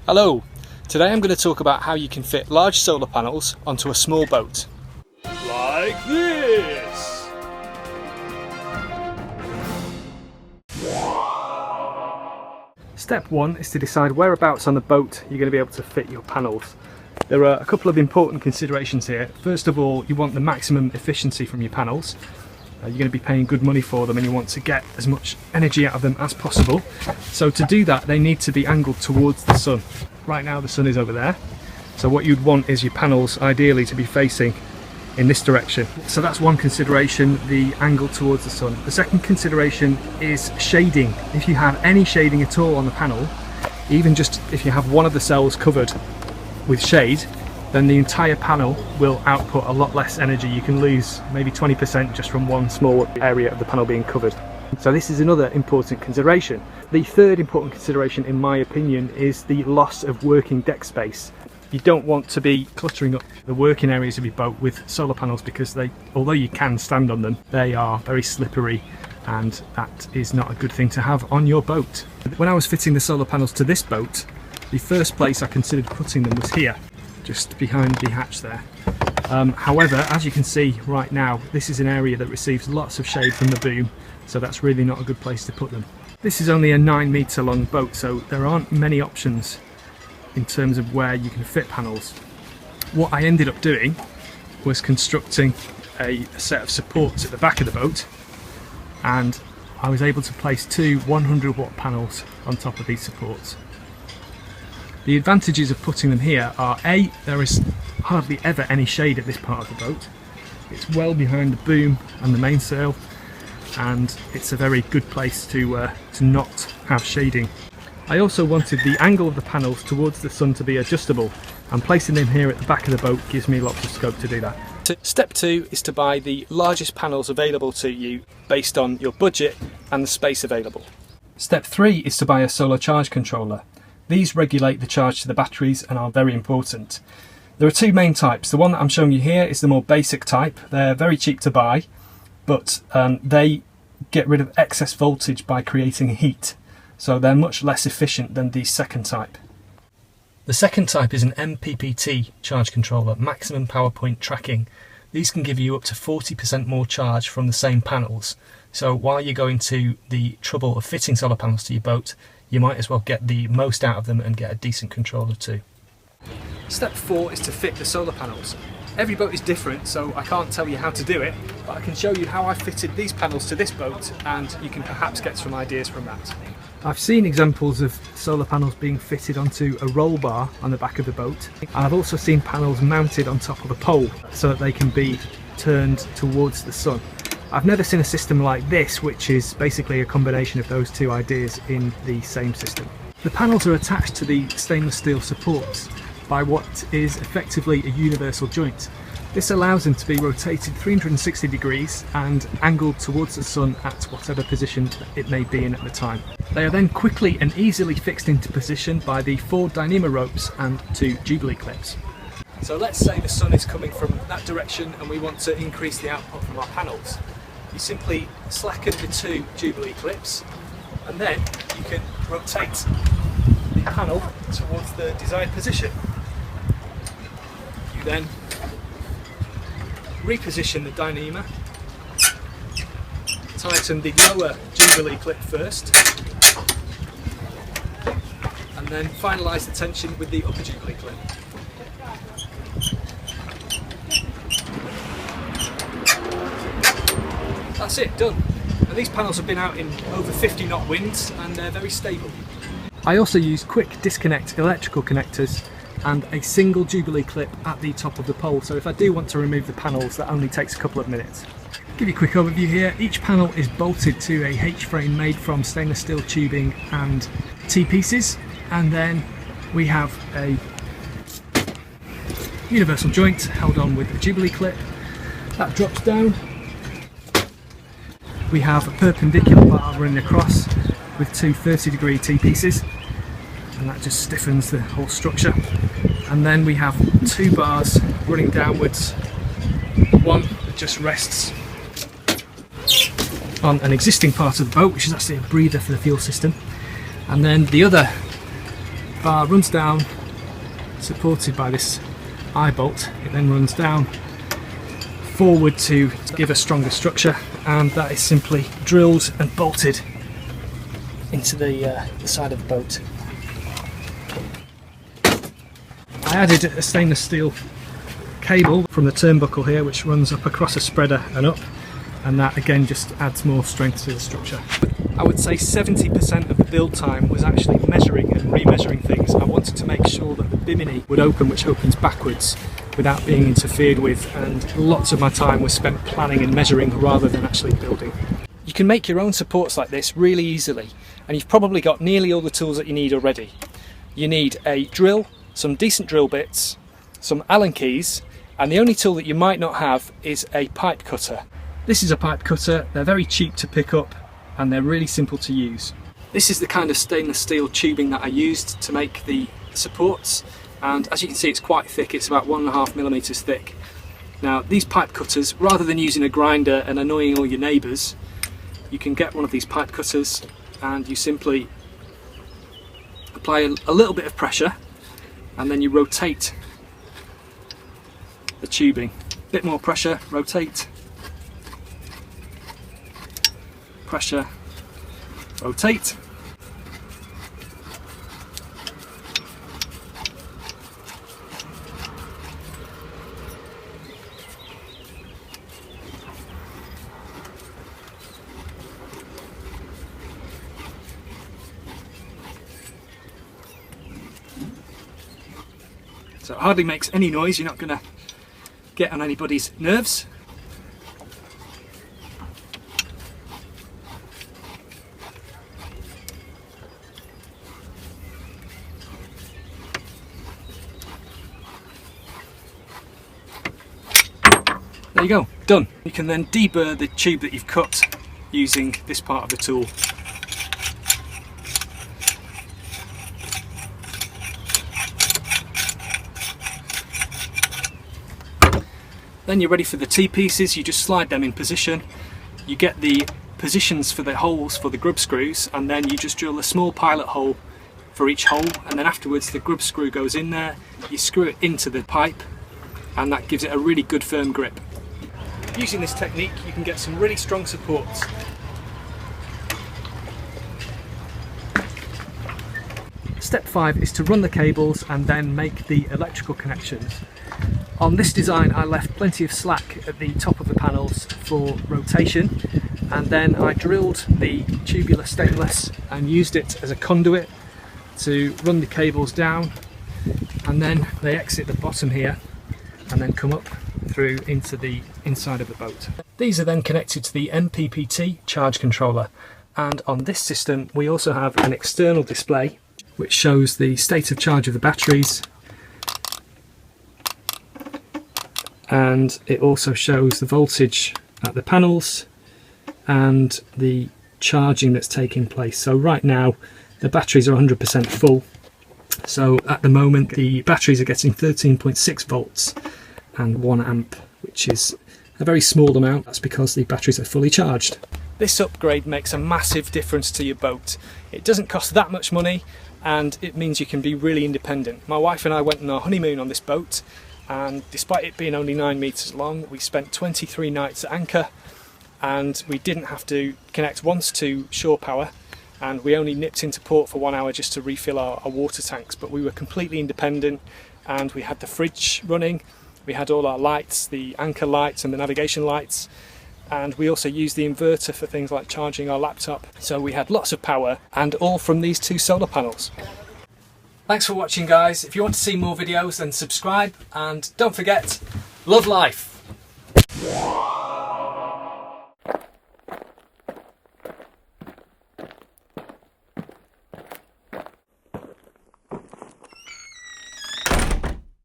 Hello, today I'm going to talk about how you can fit large solar panels onto a small boat. Like this! Step 1 is to decide whereabouts on the boat you're going to be able to fit your panels. There are a couple of important considerations here. First of all, you want the maximum efficiency from your panels. You're going to be paying good money for them and you want to get as much energy out of them as possible. So to do that, they need to be angled towards the sun. Right now the sun is over there. So what you'd want is your panels ideally to be facing in this direction. So that's one consideration, the angle towards the sun. The second consideration is shading. If you have any shading at all on the panel, even just if you have one of the cells covered with shade, then the entire panel will output a lot less energy. You can lose maybe 20% just from one small area of the panel being covered. So this is another important consideration. The third important consideration, in my opinion, is the loss of working deck space. You don't want to be cluttering up the working areas of your boat with solar panels because although you can stand on them, they are very slippery and that is not a good thing to have on your boat. When I was fitting the solar panels to this boat, the first place I considered putting them was here, just behind the hatch there. However, as you can see right now, this is an area that receives lots of shade from the boom, so that's really not a good place to put them. This is only a 9-metre long boat, so there aren't many options in terms of where you can fit panels. What I ended up doing was constructing a set of supports at the back of the boat, and I was able to place two 100-watt panels on top of these supports. The advantages of putting them here are A, there is hardly ever any shade at this part of the boat. It's well behind the boom and the mainsail, and it's a very good place to not have shading. I also wanted the angle of the panels towards the sun to be adjustable, and placing them here at the back of the boat gives me lots of scope to do that. Step 2 is to buy the largest panels available to you based on your budget and the space available. Step 3 is to buy a solar charge controller. These regulate the charge to the batteries and are very important. There are two main types. The one that I'm showing you here is the more basic type. They're very cheap to buy, but they get rid of excess voltage by creating heat. So they're much less efficient than the second type. The second type is an MPPT charge controller, maximum power point tracking. These can give you up to 40% more charge from the same panels. So while you're going to the trouble of fitting solar panels to your boat, you might as well get the most out of them and get a decent controller too. Step 4 is to fit the solar panels. Every boat is different, so I can't tell you how to do it, but I can show you how I fitted these panels to this boat, and you can perhaps get some ideas from that. I've seen examples of solar panels being fitted onto a roll bar on the back of the boat, and I've also seen panels mounted on top of a pole so that they can be turned towards the sun. I've never seen a system like this, which is basically a combination of those two ideas in the same system. The panels are attached to the stainless steel supports by what is effectively a universal joint. This allows them to be rotated 360 degrees and angled towards the sun at whatever position it may be in at the time. They are then quickly and easily fixed into position by the 4 Dyneema ropes and 2 Jubilee clips. So let's say the sun is coming from that direction and we want to increase the output from our panels. You simply slacken the 2 Jubilee clips and then you can rotate the panel towards the desired position. You then reposition the Dyneema, tighten the lower Jubilee clip first, and then finalise the tension with the upper Jubilee clip. That's it, done. And these panels have been out in over 50 knot winds and they're very stable. I also use quick disconnect electrical connectors and a single Jubilee clip at the top of the pole, so if I do want to remove the panels, that only takes a couple of minutes. Give you a quick overview here. Each panel is bolted to a H-frame made from stainless steel tubing and T-pieces, and then we have a universal joint held on with a Jubilee clip. That drops down. We have a perpendicular bar running across with 2 30-degree T-pieces, and that just stiffens the whole structure. And then we have 2 bars running downwards, one that just rests on an existing part of the boat, which is actually a breather for the fuel system, and then the other bar runs down, supported by this eye bolt. It then runs down forward to give a stronger structure, and that is simply drilled and bolted into the side of the boat. I added a stainless steel cable from the turnbuckle here, which runs up across a spreader and up, and that again just adds more strength to the structure. I would say 70% of the build time was actually measuring and remeasuring things. I wanted to make sure that the bimini would open, which opens backwards, without being interfered with, and lots of my time was spent planning and measuring rather than actually building. You can make your own supports like this really easily, and you've probably got nearly all the tools that you need already. You need a drill, some decent drill bits, some Allen keys, and the only tool that you might not have is a pipe cutter. This is a pipe cutter. They're very cheap to pick up and they're really simple to use. This is the kind of stainless steel tubing that I used to make the supports, and as you can see it's quite thick. It's about 1.5 mm thick. Now these pipe cutters, rather than using a grinder and annoying all your neighbours, you can get one of these pipe cutters and you simply apply a little bit of pressure and then you rotate the tubing. A bit more pressure, rotate, pressure, rotate. So it hardly makes any noise. You're not going to get on anybody's nerves. There you go, done. You can then deburr the tube that you've cut using this part of the tool. Then you're ready for the T-pieces. You just slide them in position. You get the positions for the holes for the grub screws, and then you just drill a small pilot hole for each hole, and then afterwards the grub screw goes in there, you screw it into the pipe, and that gives it a really good firm grip. Using this technique you can get some really strong supports. Step 5 is to run the cables and then make the electrical connections. On this design I left plenty of slack at the top of the panels for rotation, and then I drilled the tubular stainless and used it as a conduit to run the cables down, and then they exit the bottom here and then come up through into the inside of the boat. These are then connected to the MPPT charge controller, and on this system we also have an external display which shows the state of charge of the batteries, and it also shows the voltage at the panels and the charging that's taking place. So right now the batteries are 100% full, so at the moment the batteries are getting 13.6 volts and 1 amp, which is a very small amount. That's because the batteries are fully charged. This upgrade makes a massive difference to your boat. It doesn't cost that much money and it means you can be really independent. My wife and I went on our honeymoon on this boat, and despite it being only 9 meters long, we spent 23 nights at anchor, and we didn't have to connect once to shore power, and we only nipped into port for 1 hour just to refill our water tanks. But we were completely independent, and we had the fridge running, we had all our lights, the anchor lights and the navigation lights, and we also used the inverter for things like charging our laptop. So we had lots of power, and all from these 2 solar panels. Thanks for watching, guys. If you want to see more videos, then subscribe, and don't forget, love life.